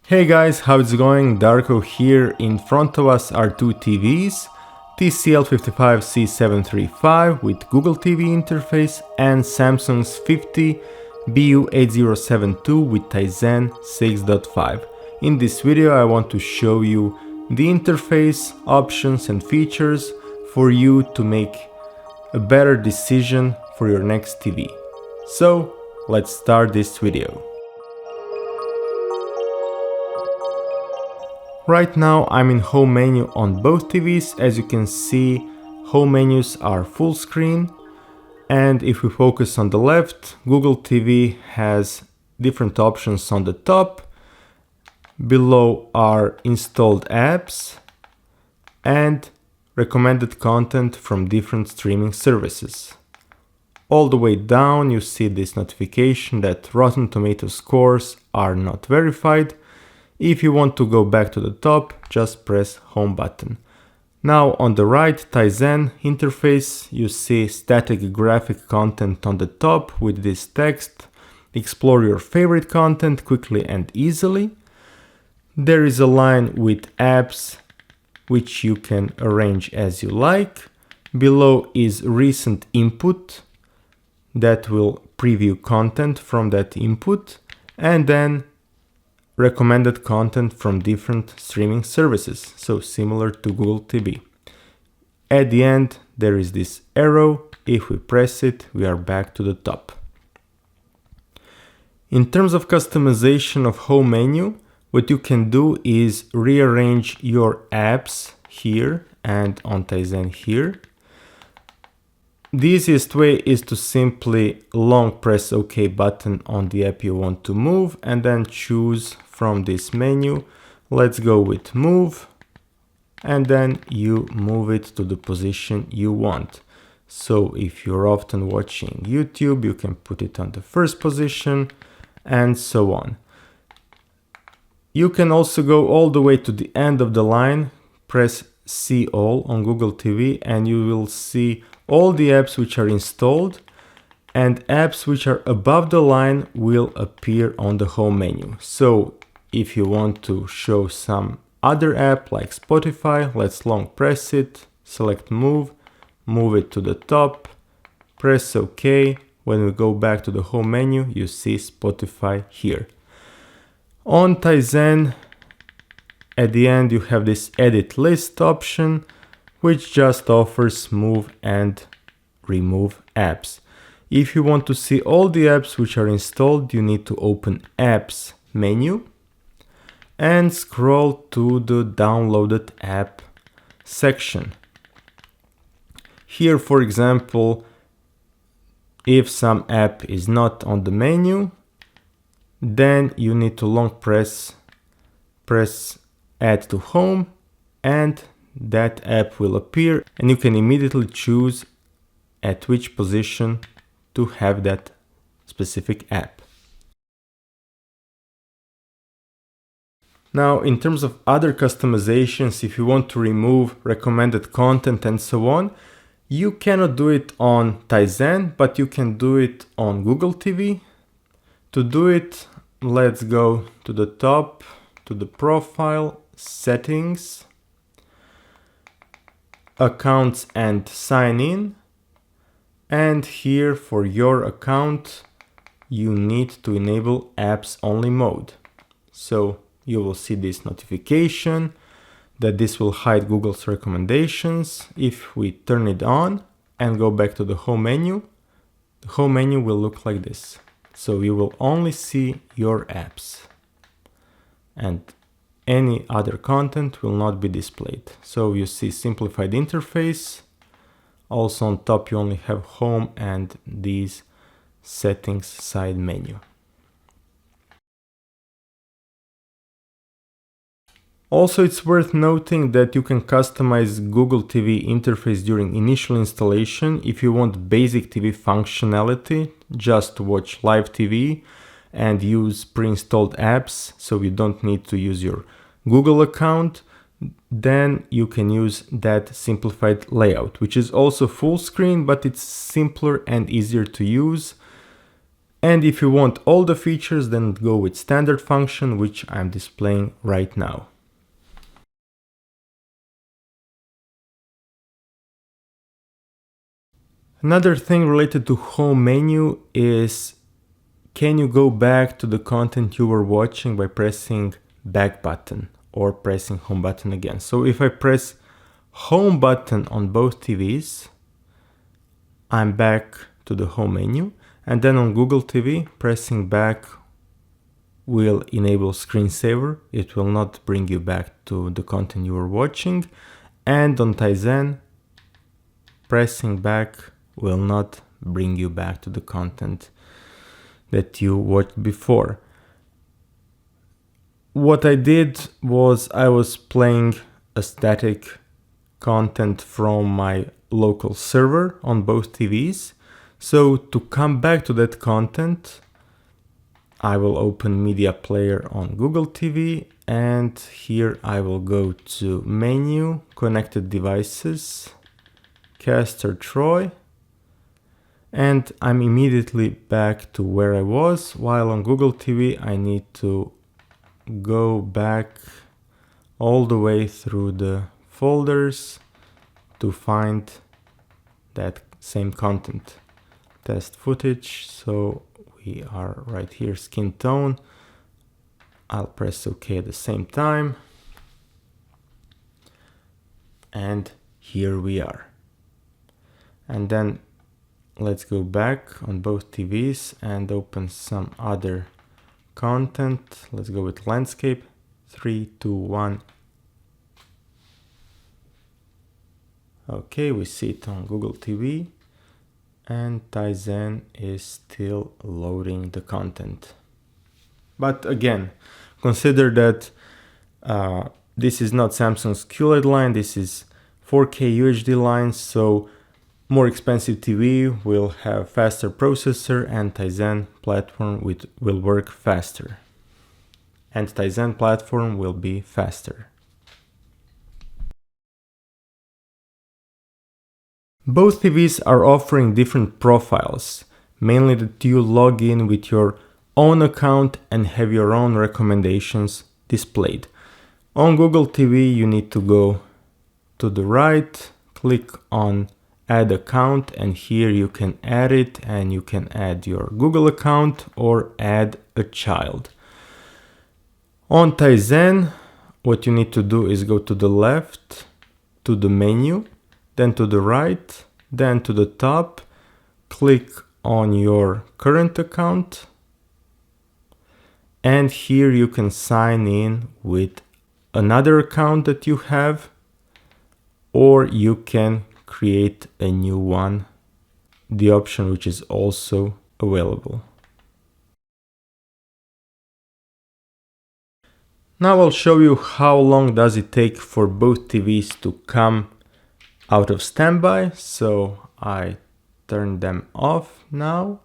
Hey guys, how's it going? Darko here. In front of us are two TVs, TCL55C735 with Google TV interface and Samsung's 50BU8072 with Tizen 6.5. In this video I want to show you the interface, options and features for you to make a better decision for your next TV. So let's start this video. Right now I'm in home menu on both TVs. As you can see, home menus are full screen, and if we focus on the left, Google TV has different options on the top. Below are installed apps and recommended content from different streaming services. All the way down you see this notification that Rotten Tomatoes scores are not verified. If you want to go back to the top, just press home button. Now on the right Tizen interface, you see static graphic content on the top with this text. Explore your favorite content quickly and easily. There is a line with apps which you can arrange as you like. Below is recent input that will preview content from that input, and then recommended content from different streaming services, so similar to Google TV. At the end there is this arrow. If we press it, we are back to the top. In terms of customization of home menu, what you can do is rearrange your apps here and on Tizen here. The easiest way is to simply long press OK button on the app you want to move and then choose from this menu. Let's go with move, and then you move it to the position you want. So if you're often watching YouTube, you can put it on the first position and so on. You can also go all the way to the end of the line, press See All on Google TV, and you will see all the apps which are installed, and apps which are above the line will appear on the home menu. So if you want to show some other app like Spotify, let's long press it, select move it to the top, press OK. When we go back to the home menu, you see Spotify here. On Tizen, at the end you have this edit list option, which just offers move and remove apps. If you want to see all the apps which are installed, you need to open Apps menu and scroll to the Downloaded App section. Here, for example, if some app is not on the menu, then you need to long press Add to Home, and that app will appear, and you can immediately choose at which position to have that specific app. Now, in terms of other customizations, if you want to remove recommended content and so on, you cannot do it on Tizen, but you can do it on Google TV. To do it, let's go to the top, to the profile, settings, accounts and sign in, and here for your account you need to enable apps only mode. So you will see this notification that this will hide Google's recommendations. If we turn it on and go back to the home menu will look like this. So you will only see your apps, and any other content will not be displayed. So you see simplified interface. Also on top you only have home and these settings side menu. Also, it's worth noting that you can customize Google TV interface during initial installation. If you want basic TV functionality, just watch live TV and use pre-installed apps, so you don't need to use your Google account, then you can use that simplified layout, which is also full screen, but it's simpler and easier to use. And if you want all the features, then go with standard function, which I'm displaying right now. Another thing related to home menu is, can you go back to the content you were watching by pressing back button or pressing home button again? So if I press home button on both TVs, I'm back to the home menu, and then on Google TV, pressing back will enable screensaver. It will not bring you back to the content you were watching. And on Tizen, pressing back will not bring you back to the content that you watched before. What I did was I was playing a static content from my local server on both TVs. So to come back to that content, I will open media player on Google TV, and here I will go to menu, connected devices, caster Troy, and I'm immediately back to where I was, while on Google TV I need to go back all the way through the folders to find that same content. Test footage, so we are right here, skin tone. I'll press OK at the same time. And here we are. And then let's go back on both TVs and open some other content. Let's go with landscape. 3, 2, 1. Okay, we see it on Google TV. And Tizen is still loading the content. But again, consider that this is not Samsung's QLED line, this is 4K UHD line, so more expensive TV will have faster processor, and Tizen platform will work faster. And Tizen platform will be faster. Both TVs are offering different profiles, mainly that you log in with your own account and have your own recommendations displayed. On Google TV, you need to go to the right, click on add account, and here you can add it, and you can add your Google account or add a child. On Tizen, what you need to do is go to the left, to the menu, then to the right, then to the top, click on your current account, and here you can sign in with another account that you have, or you can create a new one, the option which is also available. Now I'll show you how long does it take for both TVs to come out of standby. So I turn them off now.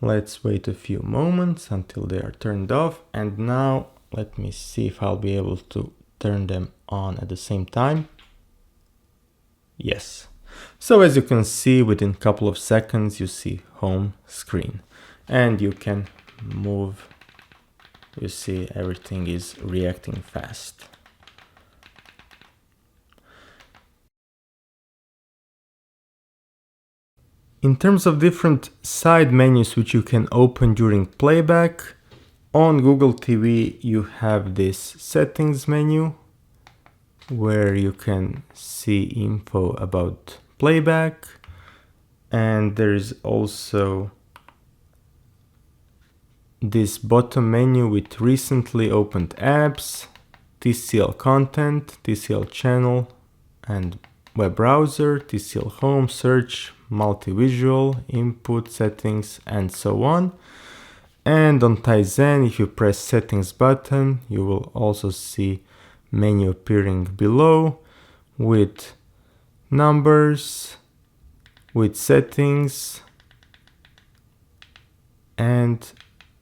Let's wait a few moments until they are turned off, and now let me see if I'll be able to turn them on at the same time. Yes. So as you can see, within a couple of seconds you see home screen, and you can move. You see everything is reacting fast. In terms of different side menus which you can open during playback, on Google TV you have this settings menu where you can see info about playback, and there is also this bottom menu with recently opened apps, TCL content, TCL channel and web browser, TCL home, search, multi-visual, input, settings, and so on. And on Tizen, if you press settings button, you will also see menu appearing below with numbers, with settings, and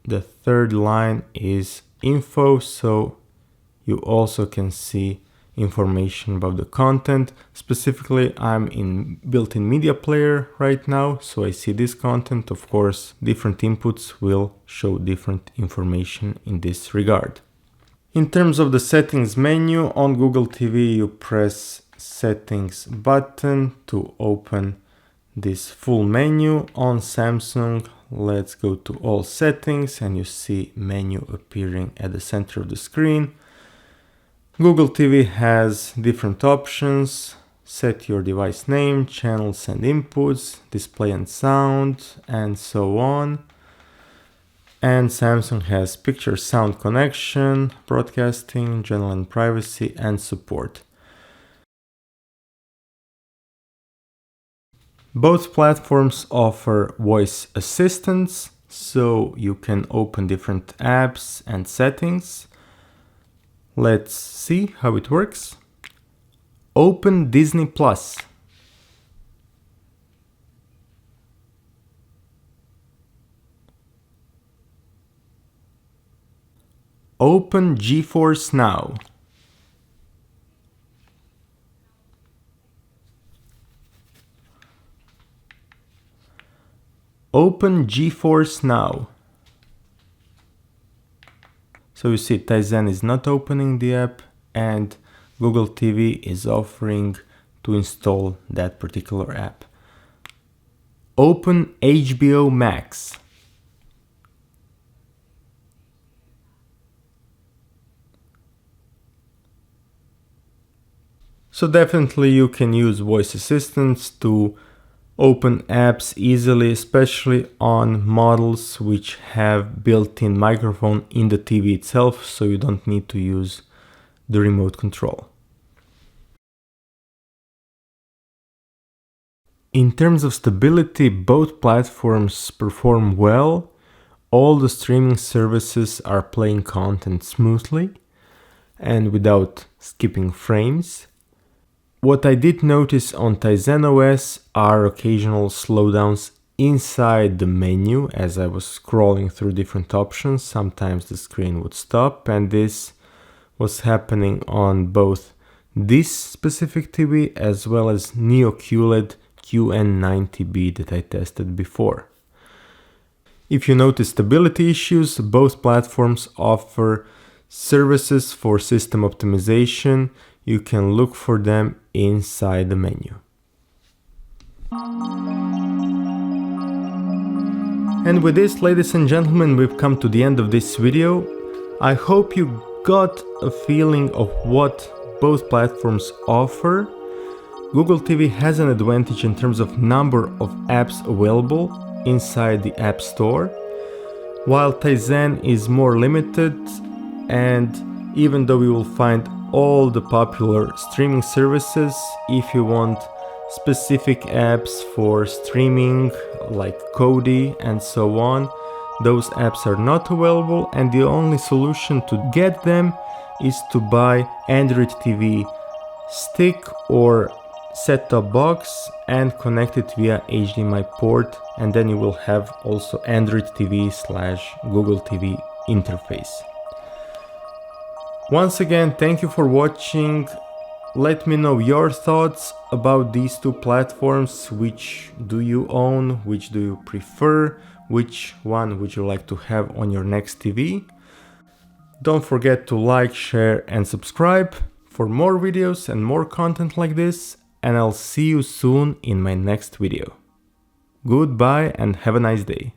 the third line is info, so you also can see information about the content. Specifically, I'm in built-in media player right now, so I see this content. Of course, different inputs will show different information in this regard. In terms of the settings menu, on Google TV you press settings button to open this full menu. On Samsung, let's go to all settings and you see menu appearing at the center of the screen. Google TV has different options: set your device name, channels and inputs, display and sound, and so on. And Samsung has picture sound connection, broadcasting, general and privacy, and support. Both platforms offer voice assistants, so you can open different apps and settings. Let's see how it works. Open Disney Plus. Open GeForce Now. Open GeForce Now. So you see Tizen is not opening the app and Google TV is offering to install that particular app. Open HBO Max. So definitely you can use voice assistants to open apps easily, especially on models which have built-in microphone in the TV itself, so you don't need to use the remote control. In terms of stability, both platforms perform well. All the streaming services are playing content smoothly and without skipping frames. What I did notice on Tizen OS are occasional slowdowns inside the menu as I was scrolling through different options. Sometimes the screen would stop, and this was happening on both this specific TV as well as Neo QLED QN90B that I tested before. If you notice stability issues, both platforms offer services for system optimization. You can look for them inside the menu. And with this, ladies and gentlemen, we've come to the end of this video. I hope you got a feeling of what both platforms offer. Google TV has an advantage in terms of number of apps available inside the App Store, while Tizen is more limited, and even though you will find all the popular streaming services, if you want specific apps for streaming like Kodi and so on, those apps are not available, and the only solution to get them is to buy Android TV stick or set-top box and connect it via HDMI port, and then you will have also Android TV/Google TV interface. Once again, thank you for watching. Let me know your thoughts about these two platforms. Which do you own? Which do you prefer? Which one would you like to have on your next TV? Don't forget to like, share and subscribe for more videos and more content like this, and I'll see you soon in my next video. Goodbye and have a nice day.